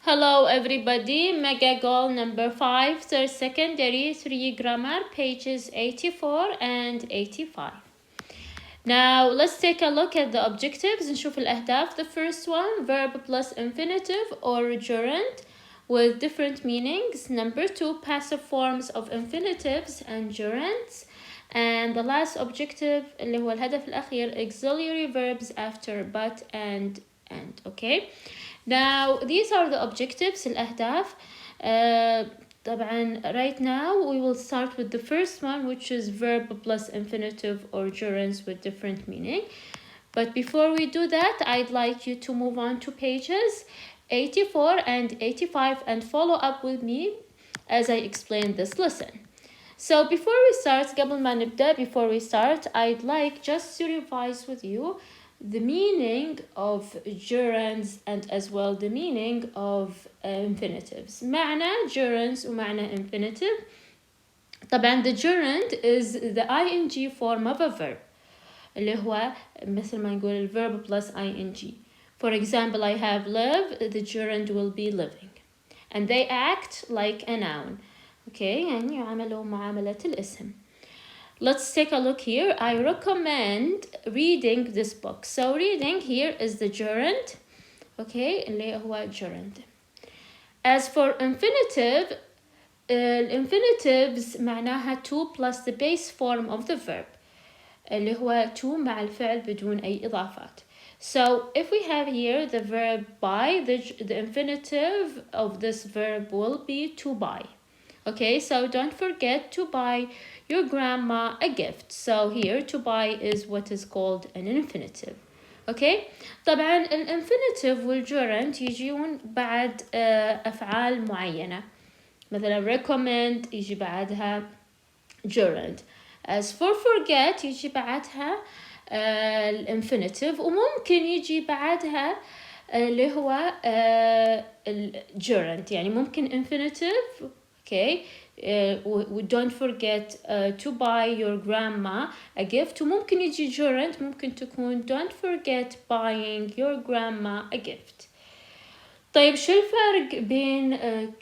Hello everybody, mega goal number 5, third secondary, 3 grammar, pages 84 and 85. Now let's take a look at the objectives نشوف الأهداف. The first one, verb plus infinitive or gerund with different meanings. Number 2, passive forms of infinitives and gerunds. And the last objective اللي هو الهدف الأخير, auxiliary verbs after but and. Okay. Now these are the objectives الأهداف. طبعا right now we will start with the first one, which is verb plus infinitive or gerunds with different meaning. But before we do that, I'd like you to move on to pages 84 and 85 and follow up with me as I explain this lesson. So before we start, قبل ما نبدأ, before we start, I'd like just to revise with you the meaning of gerunds and as well the meaning of infinitives. معنى gerunds ومعنى infinitive. طبعا the gerund is the ing form of a verb اللي هو مثل ما نقول verb plus ing. For example, I have live, the gerund will be living. And they act like a noun. Okay, يعني يعاملوا معاملة الاسم. Let's take a look here. I recommend reading this book. So reading here is the gerund. Okay, اللي هو gerund. As for infinitive, infinitives معناها to plus the base form of the verb. اللي هو to مع الفعل بدون أي إضافات. So if we have here the verb buy, the infinitive of this verb will be to buy. Okay, so don't forget to buy your grandma a gift. So here to buy is what is called an infinitive. Okay, طبعا الانفينيتيف والجرند يجون بعد أفعال معينة. مثلا recommend يجي بعدها gerund. As for forget يجي بعدها الانفينيتيف وممكن يجي بعدها اللي هو الجرند. يعني ممكن infinitive. Okay, don't forget to buy your grandma a gift. وممكن يجي gerund ممكن تكون don't forget buying your grandma a gift. طيب شو الفرق بين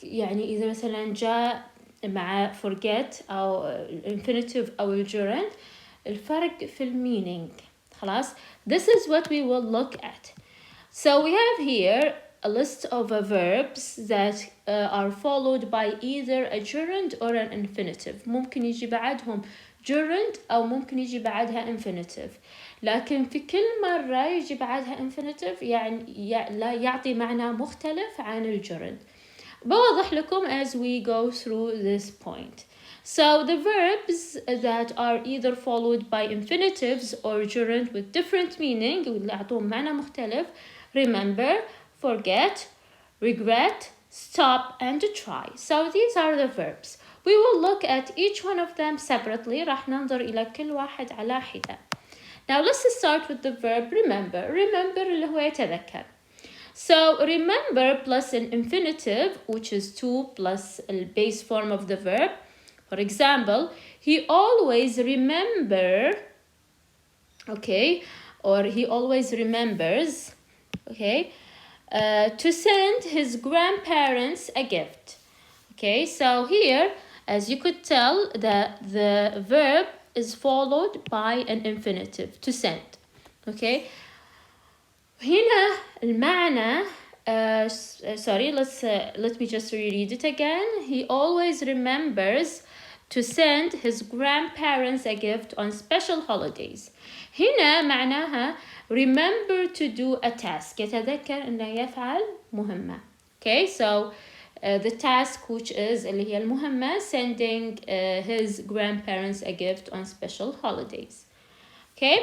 يعني إذا مثلا جاء مع forget أو infinitive أو gerund؟ الفرق في المينينج. خلاص. This is what we will look at. So we have here a list of verbs that are followed by either a gerund or an infinitive. ممكن يجي بعدهم gerund أو ممكن يجي بعدها infinitive. لكن في كل مرة يجي بعدها infinitive يعني لا يعطي معنى مختلف عن الجرند. بوضح لكم as we go through this point. So the verbs that are either followed by infinitives or gerund with different meaning واللي يعطون معنى مختلف, remember, forget, regret, stop, and try. So these are the verbs. We will look at each one of them separately. راح ننظر إلى كل واحد على حدة. Now let's start with the verb remember. Remember اللي هو يتذكر. So remember plus an infinitive, which is to plus the base form of the verb. For example, he always remember, okay, or he always remembers, okay, to send his grandparents a gift. Okay, so here, as you could tell, that the verb is followed by an infinitive, to send. Okay, هنا المعنى sorry, let me just reread it again. He always remembers to send his grandparents a gift on special holidays. هنا معناها remember to do a task. يتذكر أنه يفعل مهمة. Okay, so the task which is اللي هي المهمة, sending his grandparents a gift on special holidays. Okay,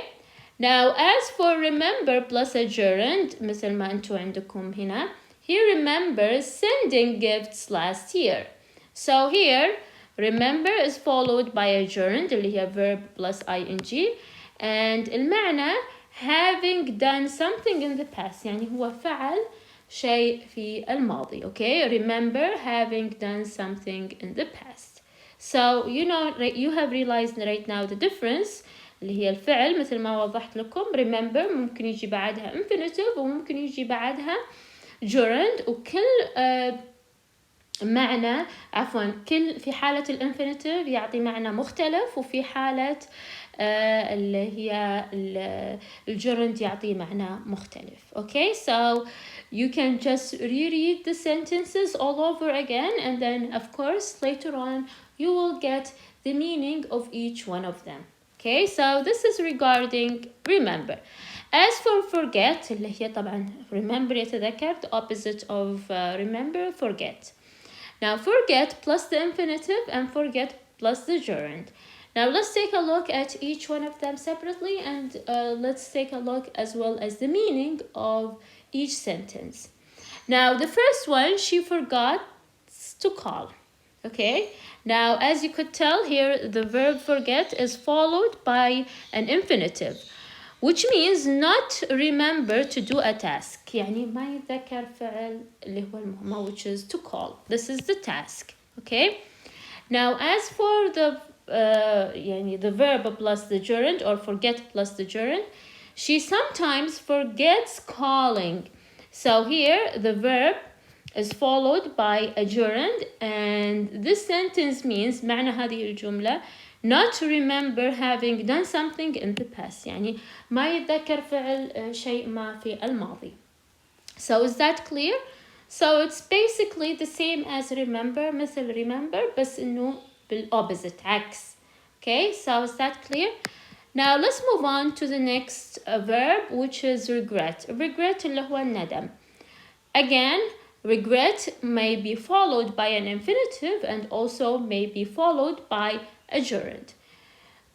now as for remember plus a gerund, مثل ما أنتوا عندكم هنا, he remembers sending gifts last year. So here remember is followed by a gerund اللي هي verb plus ing, and المعنى having done something in the past, يعني هو فعل شيء في الماضي. Okay, remember having done something in the past. So you know, you have realized right now the difference اللي هي الفعل مثل ما وضحت لكم. remember ممكن يجي بعدها infinitive وممكن يجي بعدها gerund، وكل معنى كل في حالة الانفينيتيف يعطي معنى مختلف، وفي حالة اللي هي الجرند يعطي معنى مختلف. Okay, so you can just reread the sentences all over again, and then of course later on you will get the meaning of each one of them. Okay, so this is regarding remember. As for forget اللي هي طبعا remember يتذكر the opposite of remember forget. Now forget plus the infinitive and forget plus the gerund. Now let's take a look at each one of them separately, and let's take a look as well as the meaning of each sentence. Now the first one, she forgot to call. Okay, now as you could tell here, the verb forget is followed by an infinitive, which means not remember to do a task. يعني ما يتذكر فعل اللي هو المهمة, which is to call. This is the task. Okay, now as for the يعني the verb plus the gerund or forget plus the gerund, she sometimes forgets calling. So here the verb is followed by a gerund, and this sentence means معنى هذه الجملة not to remember having done something in the past. يعني ما يتذكر فعل شيء ما في الماضي. So is that clear? So it's basically the same as remember, مثل remember بس إنه بالopposite عكس. Okay, so is that clear? Now let's move on to the next verb, which is regret. Regret اللي هو الندم. Again, regret may be followed by an infinitive and also may be followed by a gerund.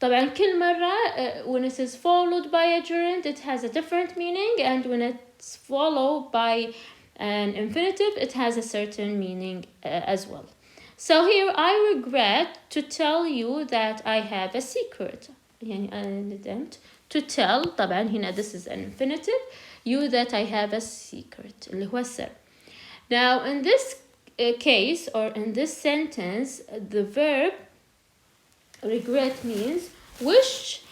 طبعا كل مرة when it is followed by a gerund it has a different meaning, and when it's followed by an infinitive it has a certain meaning as well. So here I regret to tell you that I have a secret. يعني أنا ندمت to tell طبعا هنا this is an infinitive, you that I have a secret اللي هو السر. Now in this case or in this sentence, the verb regret means wish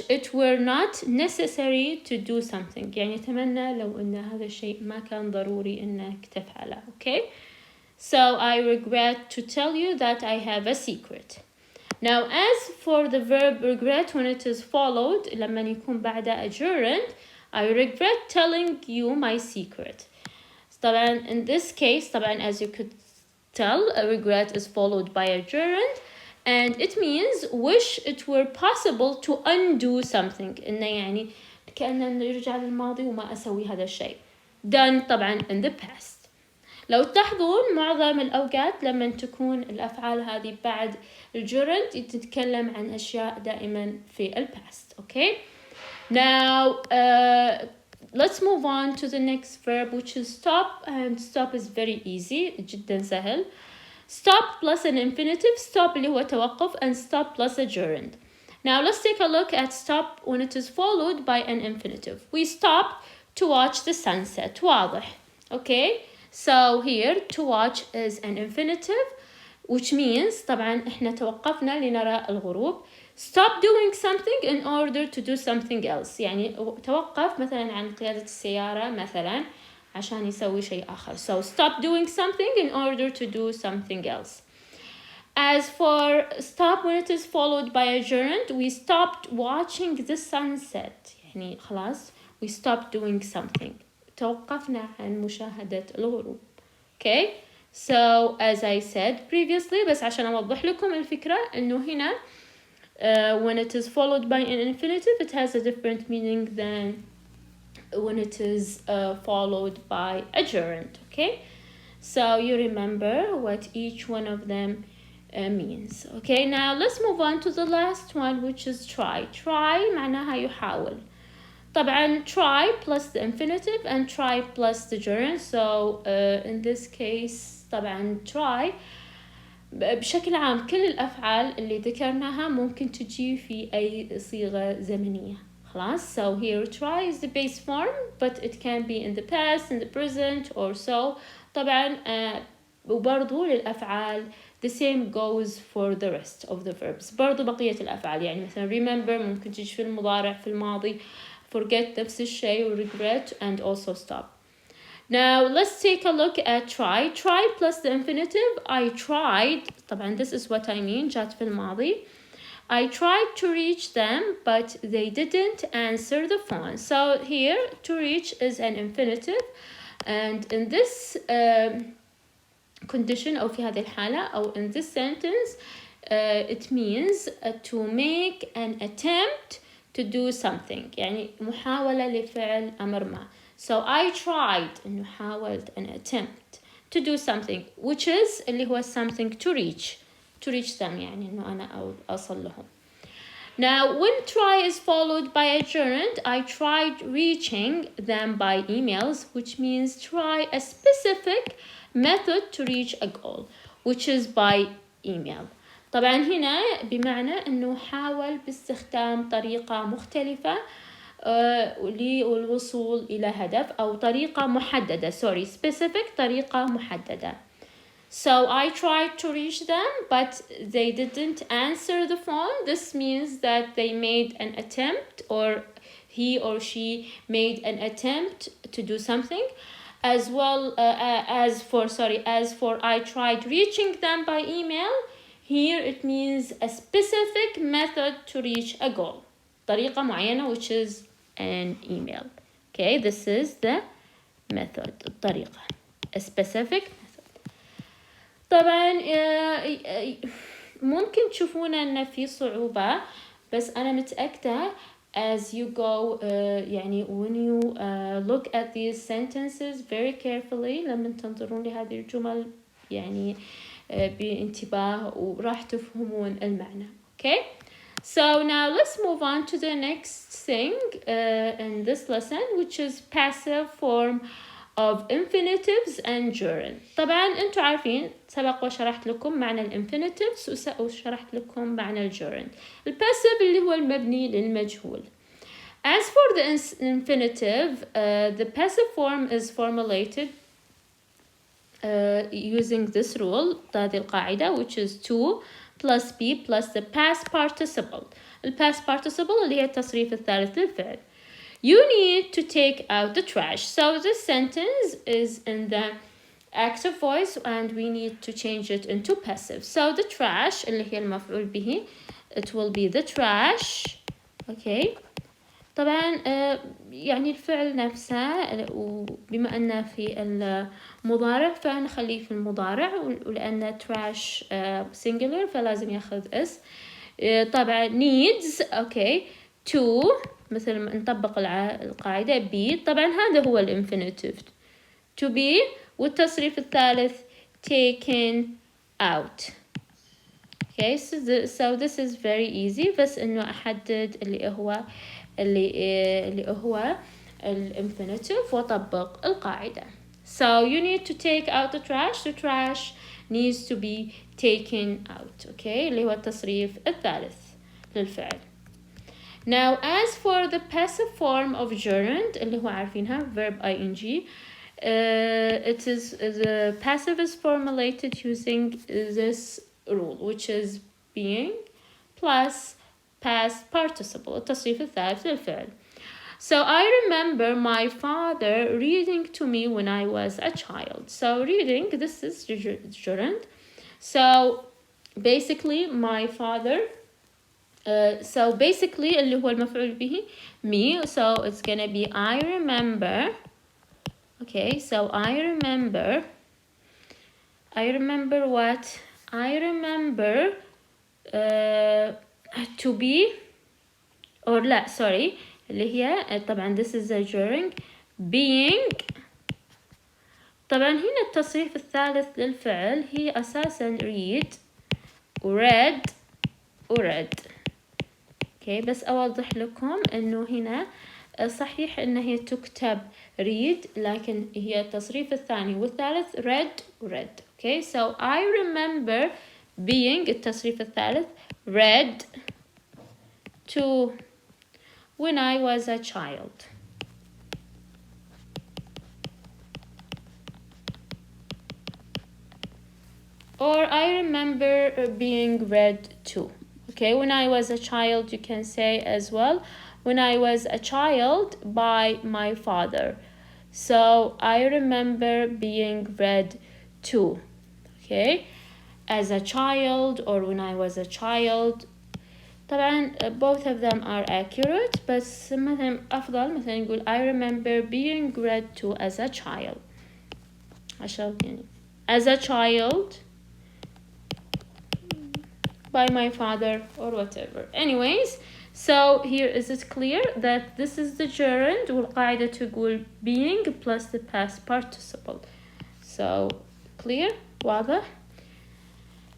it were not necessary to do something. يعني أتمنى لو إن هذا الشيء ما كان ضروري إنك تفعله. Okay, so I regret to tell you that I have a secret. Now as for the verb regret when it is followed لما يكون بعد a gerund, I regret telling you my secret. طبعا in this case طبعا as you could tell, a regret is followed by a gerund, and it means wish it were possible to undo something. إنه يعني كأننا نرجع للماضي وما أسوي هذا الشيء. Done طبعا in the past. لو تلاحظون معظم الأوقات لما تكون الأفعال هذه بعد الجرند تتكلم عن أشياء دائما في past. Okay, now let's move on to the next verb, which is stop, and stop is very easy جدا سهل. Stop plus an infinitive, stop اللي هو توقف, and stop plus a gerund. Now let's take a look at stop when it is followed by an infinitive. We stop to watch the sunset. واضح. Okay, so here to watch is an infinitive, which means طبعا احنا توقفنا لنرى الغروب. Stop doing something in order to do something else. يعني توقف مثلا عن قيادة السيارة مثلا عشان يسوي شيء آخر. So stop doing something in order to do something else. As for stop when it is followed by a gerund, we stopped watching the sunset. يعني خلاص we stopped doing something. توقفنا عن مشاهدة الغروب. Okay, so as I said previously بس عشان أوضح لكم الفكرة إنه هنا when it is followed by an infinitive it has a different meaning than when it is followed by a gerund. Okay, so you remember what each one of them means. Okay, now let's move on to the last one, which is try. Try معناها يحاول. طبعا try plus the infinitive and try plus the gerund. So in this case طبعا try بشكل عام كل الأفعال اللي ذكرناها ممكن تجي في أي صيغة زمنية. خلاص, so here try is the base form, but it can be in the past, in the present, or so. طبعا وبرضو للأفعال the same goes for the rest of the verbs. برضو بقية الأفعال يعني مثلا remember ممكن تجي في المضارع في الماضي. For forget نفس الشيء regret and also stop. Now let's take a look at try. Try plus the infinitive. I tried. طبعا this is what I mean. جات في الماضي. I tried to reach them, but they didn't answer the phone. So here, to reach is an infinitive. And in this condition, أو في هذه الحالة, أو in this sentence, it means to make an attempt to do something. يعني محاولة لفعل أمر ما. So I tried, إنه حاولت an attempt to do something, which is اللي هو something to reach. To reach them يعني إنه أنا أوصل لهم. Now when try is followed by a gerund, I tried reaching them by emails, which means try a specific method to reach a goal, which is by email. طبعا هنا بمعنى إنه حاول باستخدام طريقة مختلفة للوصول إلى هدف أو طريقة محددة. Specific طريقة محددة. So I tried to reach them, but they didn't answer the phone. This means that they made an attempt, or he or she made an attempt to do something. As well as for I tried reaching them by email, here it means a specific method to reach a goal. طريقة معينة, which is an email. Okay, this is the method, الطريقة. A specific method. طبعا ممكن تشوفون أن في صعوبة, بس أنا متأكدة as you go يعني when you look at these sentences very carefully, لما تنظرون لهذه الجمل يعني بانتباه وراح تفهمون المعنى. Okay, so now let's move on to the next thing in this lesson, which is passive form of infinitives and gerund. طبعا انتوا عارفين سبق وشرحت لكم معنى الانفينيتيفز وشرحت لكم معنى الجيرند. الباسيف اللي هو المبني للمجهول. As for the infinitive, the passive form is formulated using this rule, هذه القاعدة, which is to plus be plus the past participle. The past participle اللي هي التصريف الثالث للفعل. You need to take out the trash. So this sentence is in the active voice and we need to change it into passive. So the trash اللي هي المفعول به, it will be the trash. Okay. طبعا يعني الفعل نفسه, وبما أنه في المضارع فنخليه في المضارع, ولأن trash singular فلازم ياخذ اس. طبعا needs okay to مثل ما نطبق القاعدة be. طبعا هذا هو الانفينيتيف to be, والتصريف الثالث taken out. Okay, so this is very easy, بس إنه أحدد اللي هو الانفينيتيف وأطبق القاعدة. So you need to take out the trash. The trash needs to be taken out. Okay, اللي هو التصريف الثالث للفعل. Now as for the passive form of gerund اللي هو عارفينها verb ing, it is the passive is formulated using this rule, which is being plus past participle, التصريف الثالث للفعل. So I remember my father reading to me when I was a child. So reading, this is gerund. So basically my father, so basically اللي هو المفعول به me, so it's gonna be I remember. Okay, so I remember what? I remember to be, or لا sorry اللي هي طبعا this is a gerund, being. طبعا هنا التصريف الثالث للفعل هي أساسا read read. Okay, بس أوضح لكم إنه هنا صحيح إن هي تكتب read, لكن هي التصريف الثاني والثالث read. Okay, so I remember being التصريف الثالث read to when I was a child. Or I remember being read to. Okay, when I was a child you can say as well when I was a child by my father. So I remember being read to. Okay, as a child or when I was a child. طبعا both of them are accurate, بس مثلا أفضل مثلا نقول I remember being read to as a child. عشان يعني as a child by my father or whatever. Anyways, so here is it clear that this is the gerund والقاعدة تقول being plus the past participle. So clear؟ واضح؟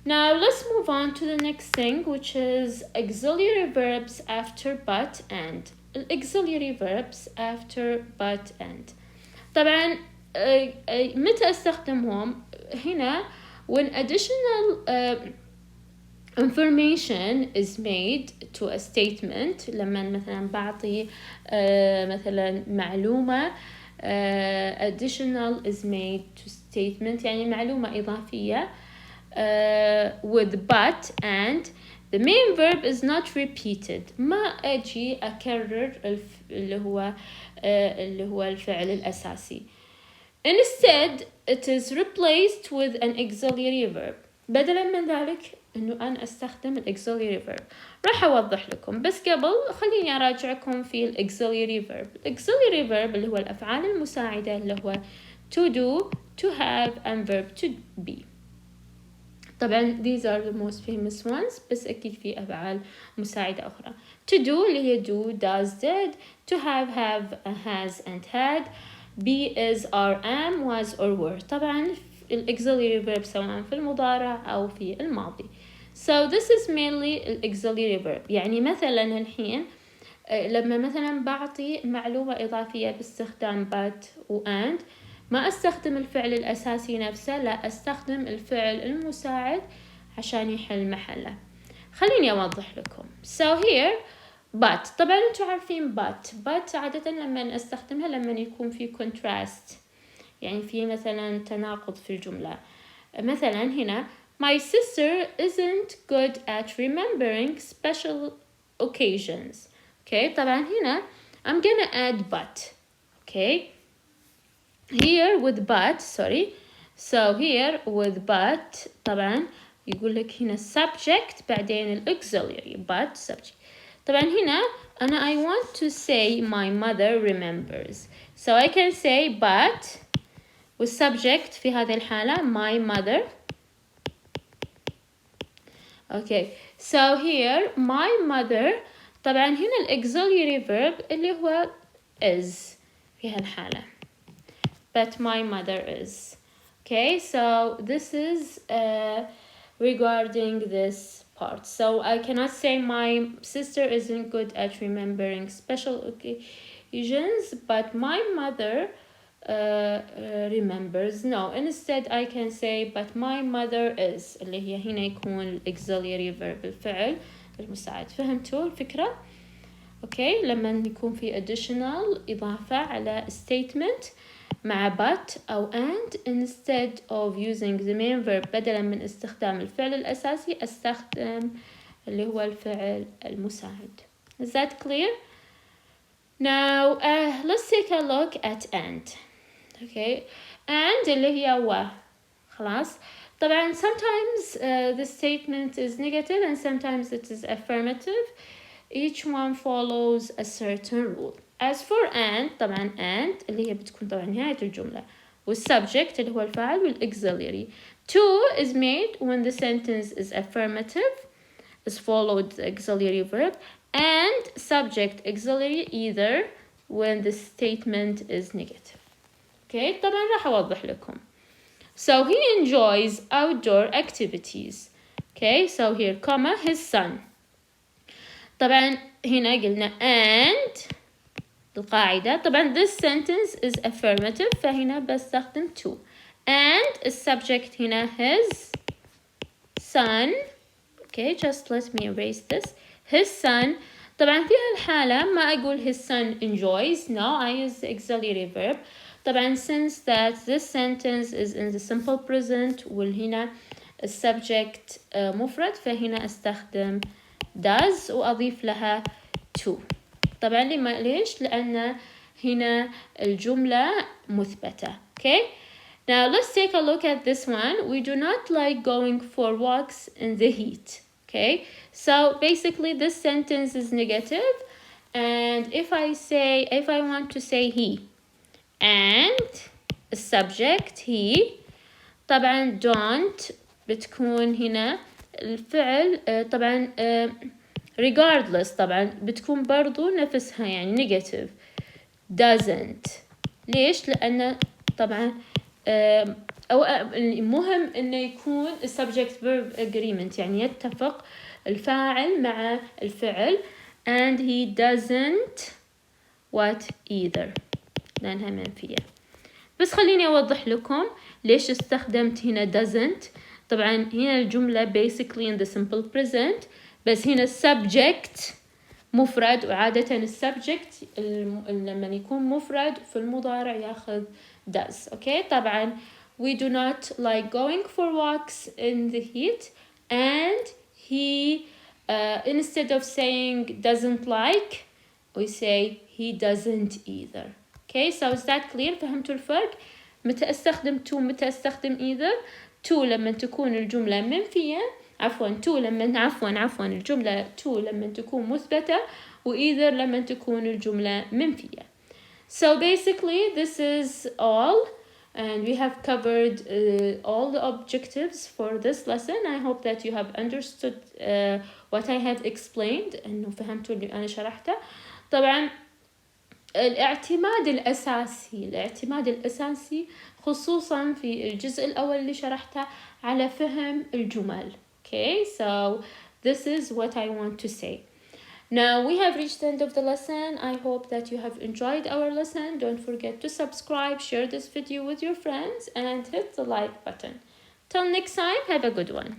Now let's move on to the next thing, which is auxiliary verbs after but and. Auxiliary verbs after but and. طبعا متى استخدمهم؟ هنا when additional information is made to a statement. لما مثلا بعطي مثلا معلومة additional is made to statement يعني معلومة إضافية with but and the main verb is not repeated. ما أجي أكرر اللي هو الفعل الأساسي. Instead it is replaced with an auxiliary verb. بدلا من ذلك إنه أنا أستخدم الauxiliary verb. راح أوضح لكم بس قبل خليني أراجعكم في auxiliary verb. auxiliary verb اللي هو الأفعال المساعدة اللي هو to do, to have and verb to be. طبعا these are the most famous ones بس أكيد في أفعال مساعدة أخرى. To do اللي هي do, does, did. To have, has and had. Be, is, are, am, was or were. طبعا الauxiliary verb سواء في المضارع أو في الماضي. So this is mainly الauxiliary verb. يعني مثلا الحين لما مثلا بعطي معلومة إضافية باستخدام but و and ما أستخدم الفعل الأساسي نفسه، لا أستخدم الفعل المساعد عشان يحل محله. خليني أوضح لكم. So here but طبعا أنتوا عارفين but عادة لما أستخدمها لما يكون في contrast يعني في مثلا تناقض في الجملة. مثلا هنا my sister isn't good at remembering special occasions. Okay طبعا هنا I'm gonna add but. Okay here with but so here with but طبعا يقول لك هنا subject بعدين auxiliary but subject. طبعا هنا أنا I want to say my mother remembers, so I can say but والsubject في هذه الحالة my mother. Okay so here my mother طبعا هنا auxiliary verb اللي هو is في هالحالة but my mother is. Okay so this is regarding this part. So I cannot say my sister isn't good at remembering special occasions but my mother remembers. No, instead I can say but my mother is اللي هي هنا يكون auxiliary verb الفعل المساعد. فهمتوا الفكرة؟ اوكي لما يكون في additional إضافة على statement مع but أو and instead of using the main verb بدلا من استخدام الفعل الأساسي أستخدم اللي هو الفعل المساعد. Is that clear? Now let's take a look at and. Okay and اللي هي و خلاص. طبعا sometimes the statement is negative and sometimes it is affirmative. Each one follows a certain rule. As for and طبعا and اللي هي بتكون طبعا نهاية الجملة والsubject اللي هو الفاعل والauxiliary. To is made when the sentence is affirmative is followed the auxiliary verb and subject auxiliary either when the statement is negative. Okay طبعا راح أوضح لكم. So he enjoys outdoor activities. Okay so here comma his son. طبعا هنا قلنا and القاعدة طبعا this sentence is affirmative فهنا بستخدم to and the subject هنا his son. Okay just let me erase this. His son طبعا في هالحالة ما أقول his son enjoys. No I use the auxiliary verb. طبعا since that this sentence is in the simple present والهنا السبجكت مفرد فهنا أستخدم does وأضيف لها to. طبعا ليش؟ لأن هنا الجملة مثبتة. okay. Now let's take a look at this one. We do not like going for walks in the heat. Okay, so basically this sentence is negative, and if I want to say he and subject he، طبعا don't بتكون هنا الفعل طبعا regardless طبعا بتكون برضو نفسها يعني negative. doesn't ليش؟ لأن طبعا أو المهم إنه يكون subject verb agreement يعني يتفق الفاعل مع الفعل. and he doesn't what either لأنها منفية. بس خليني أوضح لكم ليش استخدمت هنا doesn't. طبعا هنا الجملة basically in the simple present، بس هنا subject مفرد، وعادة السبجكت لما يكون مفرد في المضارع ياخذ does. okay. طبعا we do not like going for walks in the heat, and he instead of saying doesn't like we say he doesn't either. okay, so is that clear؟ فهمتوا الفرق؟ متى استخدم to متى استخدم either؟ to لما تكون الجملة منفية، عفوا الجملة to لما تكون مثبتة، و either لما تكون الجملة منفية. So basically this is all, and we have covered all the objectives for this lesson. I hope that you have understood what I have explained، انه فهمتوا اللي انا شرحته. طبعا الاعتماد الأساسي خصوصا في الجزء الأول اللي شرحته على فهم الجمل. okay, so this is what I want to say. Now we have reached the end of the lesson. I hope that you have enjoyed our lesson. Don't forget to subscribe, share this video with your friends, and hit the like button. Till next time, have a good one.